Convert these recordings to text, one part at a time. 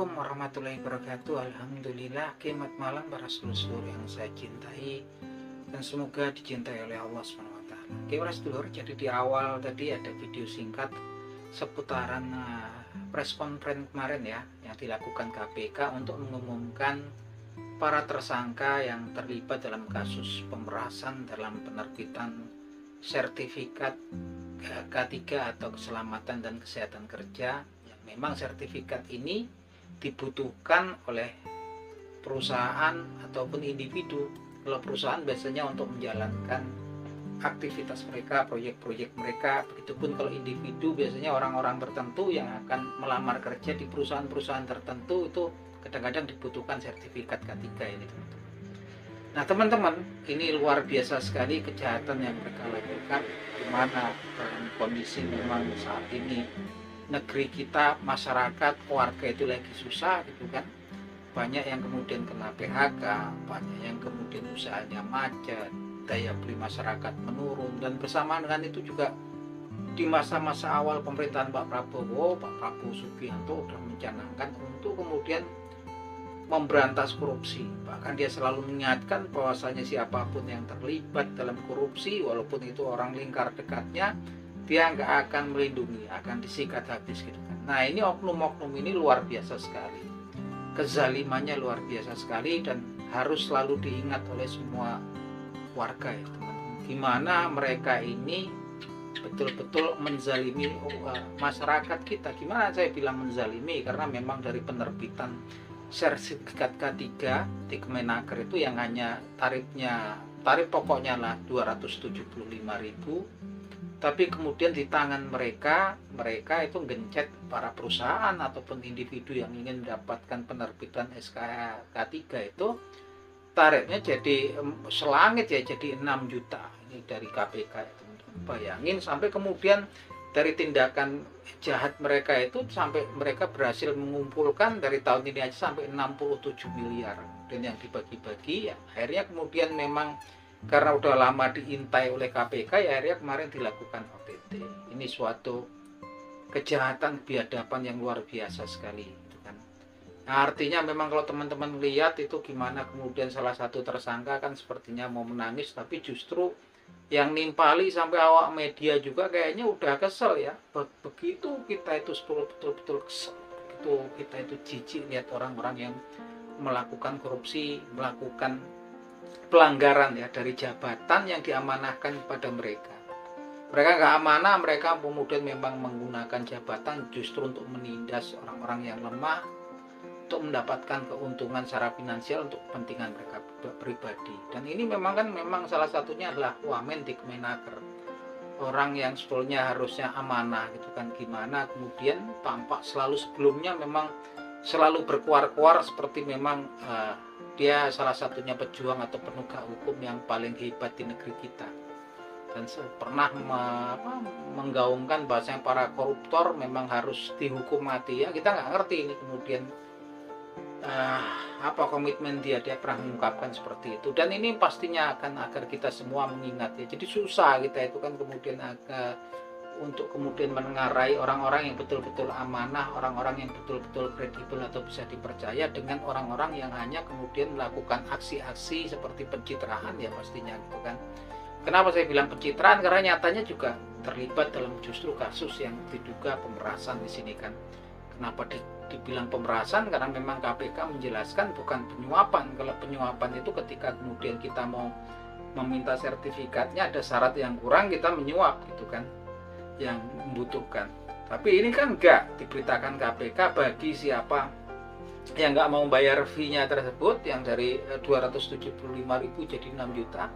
Assalamualaikum warahmatullahi wabarakatuh. Alhamdulillah, kiamat malam para seluruh yang saya cintai dan semoga dicintai oleh Allah SWT. Oke para sedulur, jadi di awal tadi ada video singkat seputaran press conference kemarin ya, yang dilakukan KPK untuk mengumumkan para tersangka yang terlibat dalam kasus pemerasan dalam penerbitan sertifikat K3 atau keselamatan dan kesehatan kerja. Memang sertifikat ini dibutuhkan oleh perusahaan ataupun individu. Kalau perusahaan biasanya untuk menjalankan aktivitas mereka, proyek-proyek mereka. Begitupun kalau individu biasanya orang-orang tertentu yang akan melamar kerja di perusahaan-perusahaan tertentu itu kadang-kadang dibutuhkan sertifikat K3 ini, teman-teman. Nah teman-teman, ini luar biasa sekali kejahatan yang mereka lakukan, di mana dalam kondisi memang saat ini negeri kita, masyarakat, keluarga itu lagi susah gitu kan. Banyak yang kemudian kena PHK, banyak yang kemudian usahanya macet, daya beli masyarakat menurun, dan bersamaan dengan itu juga di masa-masa awal pemerintahan Pak Prabowo Subianto sudah mencanangkan untuk kemudian memberantas korupsi. Bahkan dia selalu mengingatkan bahwasanya siapapun yang terlibat dalam korupsi, walaupun itu orang lingkar dekatnya, dia nggak akan melindungi, akan disikat habis gitu kan. Nah ini oknum-oknum ini luar biasa sekali, kezalimannya luar biasa sekali, dan harus selalu diingat oleh semua warga ya teman-teman. Gimana mereka ini betul-betul menzalimi masyarakat kita. Gimana saya bilang menzalimi, karena memang dari penerbitan sertifikat K3 di Kemenaker itu yang hanya tarif pokoknya lah 275.000. Tapi kemudian di tangan mereka itu gencet para perusahaan ataupun individu yang ingin mendapatkan penerbitan SK K3 itu tarifnya jadi selangit ya, jadi 6 juta ini dari KPK ya, teman-teman. Bayangin sampai kemudian dari tindakan jahat mereka itu sampai mereka berhasil mengumpulkan dari tahun ini aja sampai 67 miliar, dan yang dibagi-bagi ya akhirnya kemudian memang karena udah lama diintai oleh KPK ya akhirnya kemarin dilakukan OTT. Ini suatu kejahatan biadaban yang luar biasa sekali gitu kan. Nah, artinya memang kalau teman-teman lihat itu gimana kemudian salah satu tersangka kan sepertinya mau menangis, tapi justru yang nimpali sampai awak media juga kayaknya udah kesel ya. Begitu kita itu betul-betul kesel, begitu kita itu jijik lihat orang-orang yang melakukan korupsi, melakukan pelanggaran ya dari jabatan yang diamanahkan kepada mereka. Mereka nggak amanah, mereka kemudian memang menggunakan jabatan justru untuk menindas orang-orang yang lemah, untuk mendapatkan keuntungan secara finansial untuk kepentingan mereka pribadi. Dan ini memang salah satunya adalah wamen di Kemenaker. Orang yang sebetulnya harusnya amanah gitu kan, gimana kemudian tampak selalu sebelumnya memang selalu berkuar-kuar seperti memang dia salah satunya pejuang atau penegak hukum yang paling hebat di negeri kita, dan pernah menggaungkan bahasa yang para koruptor memang harus dihukum mati ya. Kita nggak ngerti ini kemudian apa komitmen dia pernah mengungkapkan seperti itu, dan ini pastinya akan agar kita semua mengingat ya. Jadi susah kita itu kan kemudian untuk kemudian menengarai orang-orang yang betul-betul amanah, orang-orang yang betul-betul kredibel atau bisa dipercaya dengan orang-orang yang hanya kemudian melakukan aksi-aksi seperti pencitraan ya pastinya gitu kan. Kenapa saya bilang pencitraan? Karena nyatanya juga terlibat dalam justru kasus yang diduga pemerasan di sini kan. Kenapa dibilang pemerasan? Karena memang KPK menjelaskan bukan penyuapan. Kalau penyuapan itu ketika kemudian kita mau meminta sertifikatnya ada syarat yang kurang, kita menyuap gitu kan, yang membutuhkan. Tapi ini kan enggak, diberitakan KPK bagi siapa yang enggak mau bayar fee-nya tersebut yang dari 275.000 jadi 6 juta,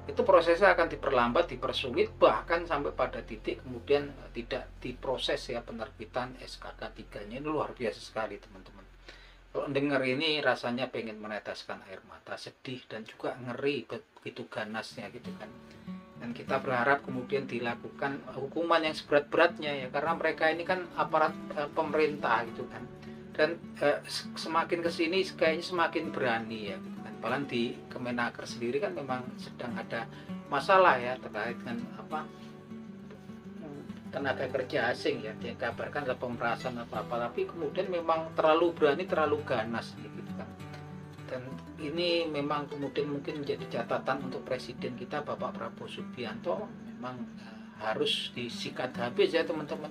itu prosesnya akan diperlambat, dipersulit, bahkan sampai pada titik kemudian tidak diproses ya penerbitan SK K3-nya. Ini luar biasa sekali teman-teman. Kalau dengar ini rasanya pengen meneteskan air mata, sedih dan juga ngeri, begitu ganasnya gitu kan. Dan kita berharap kemudian dilakukan hukuman yang seberat-beratnya ya, karena mereka ini kan aparat pemerintah gitu kan, dan semakin kesini kayaknya semakin berani ya gitu kan. Padahal di Kemenaker sendiri kan memang sedang ada masalah ya terkait dengan tenaga kerja asing ya, dikabarkan ada pemerasan apa-apa, tapi kemudian memang terlalu berani, terlalu ganas gitu kan. Dan ini memang kemudian mungkin menjadi catatan untuk presiden kita Bapak Prabowo Subianto, memang harus disikat habis ya teman-teman.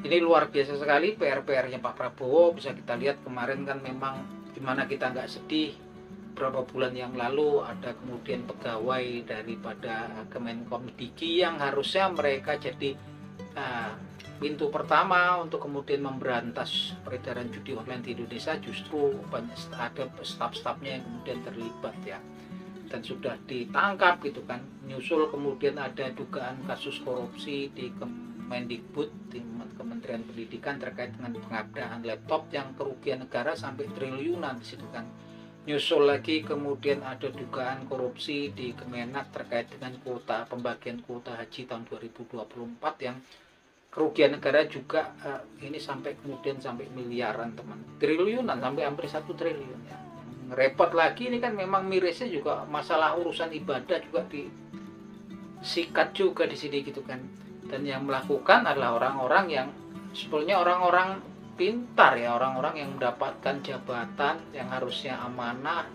Ini luar biasa sekali PR-nya Pak Prabowo. Bisa kita lihat kemarin kan memang dimana kita nggak sedih, beberapa bulan yang lalu ada kemudian pegawai daripada Kemenkomdiki yang harusnya mereka jadi pintu pertama untuk kemudian memberantas peredaran judi online di Indonesia, justru banyak ada staf-stafnya yang kemudian terlibat ya, dan sudah ditangkap gitu kan. Nyusul kemudian ada dugaan kasus korupsi di Kemendikbud, di Kementerian Pendidikan terkait dengan pengadaan laptop yang kerugian negara sampai triliunan di situ kan. Nyusul lagi kemudian ada dugaan korupsi di Kemenak terkait dengan kuota pembagian kuota haji tahun 2024 yang kerugian negara juga ini sampai kemudian sampai miliaran teman, triliunan sampai hampir 1 triliun ya. Repot lagi ini kan memang mirisnya juga masalah urusan ibadah juga disikat juga di sini gitu kan. Dan yang melakukan adalah orang-orang yang sebetulnya orang-orang pintar ya, orang-orang yang mendapatkan jabatan yang harusnya amanah,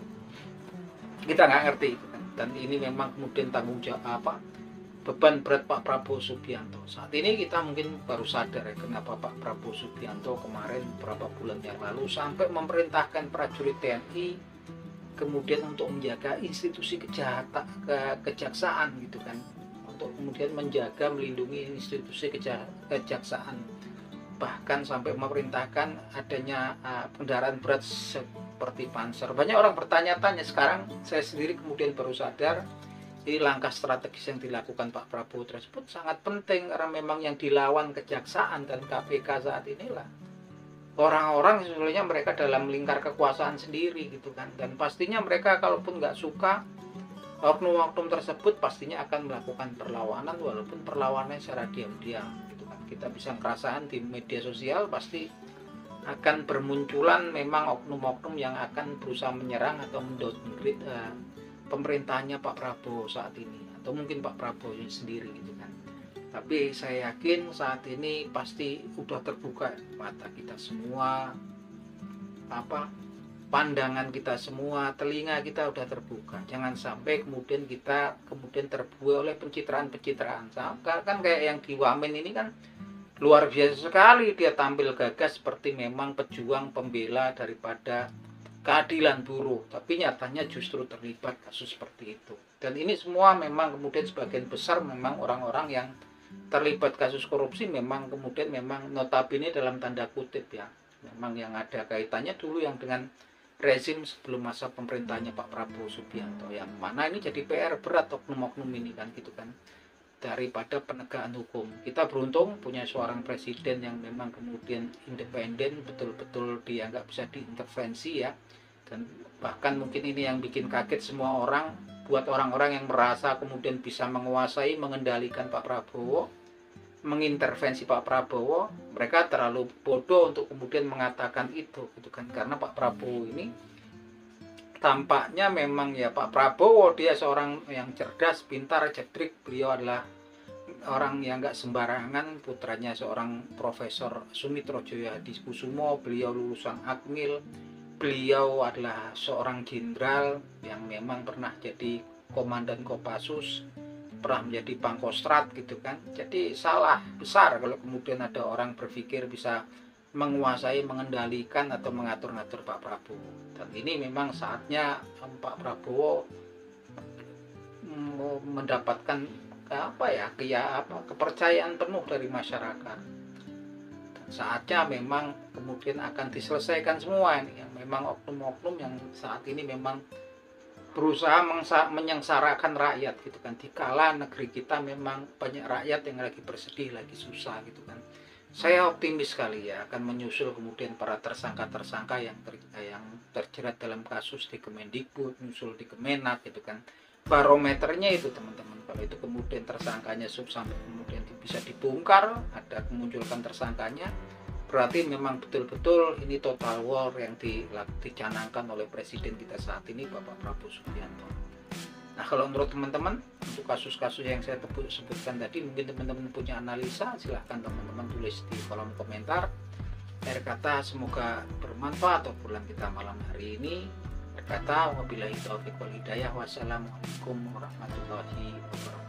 kita nggak ngerti gitu kan. Dan ini memang kemudian tanggung jawab beban berat Pak Prabowo Subianto. Saat ini kita mungkin baru sadar ya kenapa Pak Prabowo Subianto kemarin beberapa bulan yang lalu sampai memerintahkan prajurit TNI kemudian untuk menjaga institusi kejaksaan gitu kan, untuk kemudian menjaga melindungi institusi kejaksaan, bahkan sampai memerintahkan adanya kendaraan berat seperti Panser. Banyak orang bertanya-tanya, sekarang saya sendiri kemudian baru sadar ini langkah strategis yang dilakukan Pak Prabowo tersebut sangat penting, karena memang yang dilawan kejaksaan dan KPK saat inilah orang-orang sebenarnya mereka dalam lingkar kekuasaan sendiri gitu kan. Dan pastinya mereka kalaupun nggak suka oknum-oknum tersebut pastinya akan melakukan perlawanan, walaupun perlawanannya secara diam-diam gitu kan. Kita bisa ngerasain di media sosial pasti akan bermunculan memang oknum-oknum yang akan berusaha menyerang atau mendowngrade pemerintahnya Pak Prabowo saat ini, atau mungkin Pak Prabowo sendiri gitu kan. Tapi saya yakin saat ini pasti udah terbuka mata kita semua, pandangan kita semua, telinga kita udah terbuka. Jangan sampai kemudian kita terbuai oleh pencitraan-pencitraan. Kan kayak yang di Wamen ini kan luar biasa sekali, dia tampil gagah seperti memang pejuang pembela daripada keadilan buruh, tapi nyatanya justru terlibat kasus seperti itu. Dan ini semua memang kemudian sebagian besar memang orang-orang yang terlibat kasus korupsi memang kemudian memang notabene dalam tanda kutip ya, memang yang ada kaitannya dulu yang dengan rezim sebelum masa pemerintahnya Pak Prabowo Subianto, yang mana ini jadi PR berat oknum-oknum ini kan gitu kan, daripada penegakan hukum. Kita beruntung punya seorang presiden yang memang kemudian independen, betul-betul dia nggak bisa diintervensi ya. Dan bahkan mungkin ini yang bikin kaget semua orang, buat orang-orang yang merasa kemudian bisa menguasai, mengendalikan Pak Prabowo, mengintervensi Pak Prabowo, mereka terlalu bodoh untuk kemudian mengatakan itu gitu kan. Karena Pak Prabowo ini tampaknya memang ya, Pak Prabowo dia seorang yang cerdas, pintar, cerdik. Beliau adalah orang yang nggak sembarangan, putranya seorang Profesor Sumitro Djayadikusumo, beliau lulusan Akmil. Beliau adalah seorang jenderal yang memang pernah jadi komandan Kopassus, pernah menjadi Pangkostrat gitu kan. Jadi salah besar kalau kemudian ada orang berpikir bisa menguasai, mengendalikan atau mengatur-ngatur Pak Prabowo. Dan ini memang saatnya Pak Prabowo mendapatkan kepercayaan penuh dari masyarakat. Saatnya memang kemudian akan diselesaikan semua ini, yang memang oknum-oknum yang saat ini memang berusaha menyengsarakan rakyat gitu kan. Dikala negeri kita memang banyak rakyat yang lagi bersedih, lagi susah gitu kan. Saya optimis sekali ya akan menyusul kemudian para tersangka-tersangka yang terjerat dalam kasus di Kemendikbud, menyusul di Kemenak gitu kan. Barometernya itu teman-teman, kalau itu kemudian tersangkanya sampai kemudian bisa dibongkar, ada kemunculan tersangkanya, berarti memang betul-betul ini total war yang dicanangkan oleh presiden kita saat ini Bapak Prabowo Subianto. Nah, kalau menurut teman-teman untuk kasus-kasus yang saya sebutkan tadi, mungkin teman-teman punya analisa, silahkan teman-teman tulis di kolom komentar. Akhir kata, semoga bermanfaat obrolan kita malam hari ini. Akhir kata, wabillahi taufiq wal hidayah. Wassalamualaikum warahmatullahi wabarakatuh.